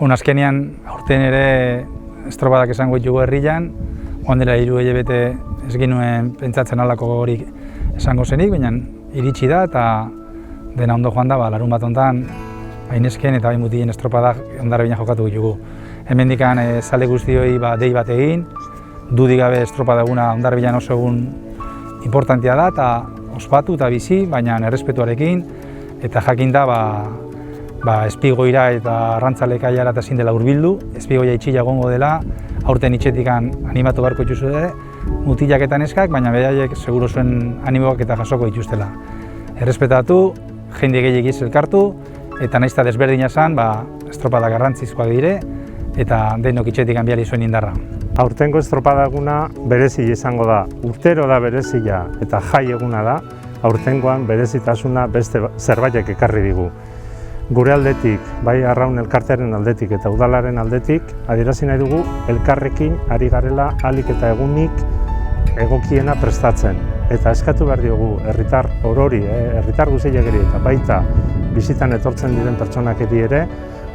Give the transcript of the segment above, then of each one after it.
Azkenean, aurten ere estropadak esango ditugu herrian, ondela 3 hilabete ez ginuen pentsatzen halako hori esango zenik, baina iritsi da eta dena ondo joan da, larun bat hontan Ainesken eta Mutilen estropadak Hondarribian jokatu ditugu. Hemendikan zale guztioi dei bat egin, dudik gabe estropada eguna Hondarribian oso egun importantea da eta ospatu eta bizi, baina errespetuarekin eta jakin da Espigoira eta Arrantzalekaiara eta ezin dela hurbildu, Espigoia itxila egongo dela, aurten itxetikan animatu beharko dituzue, mutilak eta neskak, baina beraiek seguru zuen animoak eta jasoko dituztela. Errespetatu, jende gehiagiz elkartu, eta nahiz eta desberdina zen, estropada garrantzizkoak dire, eta denok itxetikan bihali zuen indarra. Aurtengo estropada eguna berezia izango da, urtero da berezia eta jai eguna da, aurtengoan berezitasuna beste zerbaitek ekarri digu. Gure aldetik, bai Arraun elkartearen aldetik eta udalaren aldetik, adierazi nahi dugu elkarrekin ari garela ahalik eta egunik egokiena prestatzen. Eta eskatu behar diogu herritar orori, herritar guztiageri eta baita bizitan etortzen diren pertsonak ere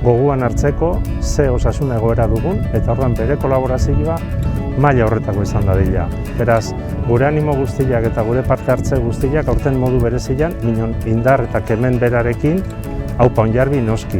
gogoan hartzeko ze osasun egoera dugun eta orduan bere kolaborazioa maila horretako izan dadila. Beraz, gure animo guztiak eta gure parte hartze guztiak aurten modu berezian, minon indar eta kemen berarekin, haupa Onjarbi noski.